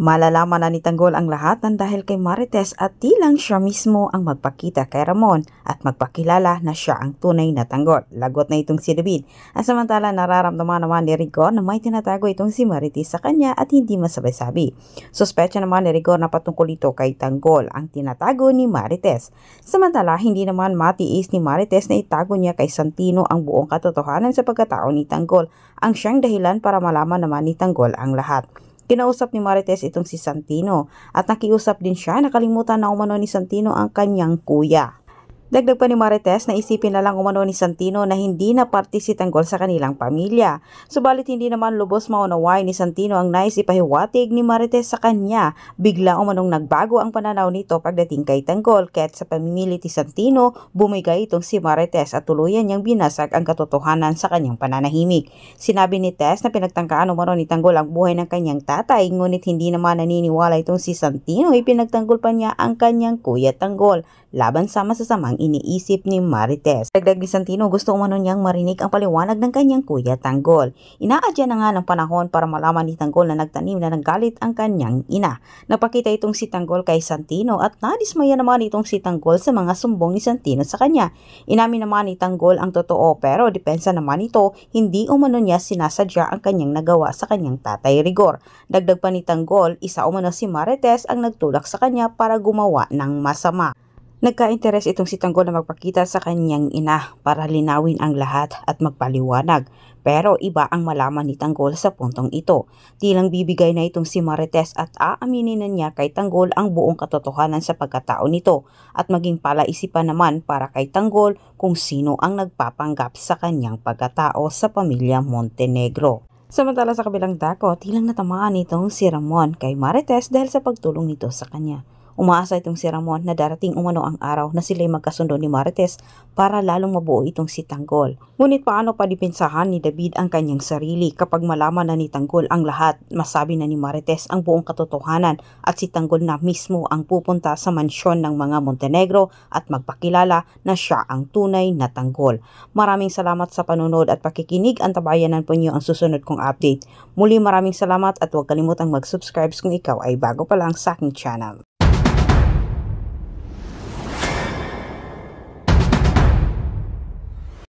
Malalaman na ni Tanggol ang lahat ng dahil kay Marites at di lang siya mismo ang magpakita kay Ramon at magpakilala na siya ang tunay na Tanggol. Lagot na itong si David. At samantala nararamdaman naman ni Rigor na may tinatago itong si Marites sa kanya at hindi masabi-sabi. Suspecha naman ni Rigor na patungkol ito kay Tanggol ang tinatago ni Marites. Samantala hindi naman matiis ni Marites na itago niya kay Santino ang buong katotohanan sa pagkatao ni Tanggol ang siyang dahilan para malaman naman ni Tanggol ang lahat. Kinausap ni Marites itong si Santino at nakiusap din siya na kalimutan na umano ni Santino ang kanyang kuya. Dagdag pa ni Marites na isipin na lang umano ni Santino na hindi na parte si Tanggol sa kanilang pamilya. Subalit hindi naman lubos maunaway ni Santino ang nais ipahiwatig ni Marites sa kanya. Bigla umanong nagbago ang pananaw nito pagdating kay Tanggol kaya't sa pamimilit ni Santino bumigay itong si Marites at tuluyan niyang binasag ang katotohanan sa kanyang pananahimik. Sinabi ni Tess na pinagtangkaan umano ni Tanggol ang buhay ng kanyang tatay ngunit hindi naman naniniwala itong si Santino ipinagtanggol pa niya ang kanyang kuya Tanggol laban sa masasamang iniisip ni Marites. Dagdag ni Santino gusto umano niyang marinig ang paliwanag ng kanyang kuya Tanggol. Inaadya na nga ng panahon para malaman ni Tanggol na nagtanim na ng galit ang kanyang ina. Napakita itong si Tanggol kay Santino at nadismaya naman itong si Tanggol sa mga sumbong ni Santino sa kanya. Inamin naman ni Tanggol ang totoo pero depensa naman ito hindi umano niya sinasadya ang kanyang nagawa sa kanyang tatay Rigor. Dagdag pa ni Tanggol isa umano si Marites ang nagtulak sa kanya para gumawa ng masama. Nagka-interes itong si Tanggol na magpakita sa kanyang ina para linawin ang lahat at magpaliwanag. Pero iba ang malaman ni Tanggol sa puntong ito. Tilang bibigay na itong si Marites at aaminin na niya kay Tanggol ang buong katotohanan sa pagkatao nito at maging palaisipan naman para kay Tanggol kung sino ang nagpapanggap sa kanyang pagkatao sa pamilya Montenegro. Samantala sa kabilang dako, tilang natamaan itong si Ramon kay Marites dahil sa pagtulong nito sa kanya. Umaasa itong si Ramon na darating umano ang araw na sila'y magkasundo ni Marites para lalong mabuo itong si Tanggol. Ngunit paano pa dipinsahan ni David ang kanyang sarili kapag malaman na ni Tanggol ang lahat, masabi na ni Marites ang buong katotohanan at si Tanggol na mismo ang pupunta sa mansyon ng mga Montenegro at magpakilala na siya ang tunay na Tanggol. Maraming salamat sa panunod at pakikinig. Antabayanan po niyo ang susunod kong update. Muli maraming salamat at huwag kalimutang mag-subscribe kung ikaw ay bago pa lang sa aking channel.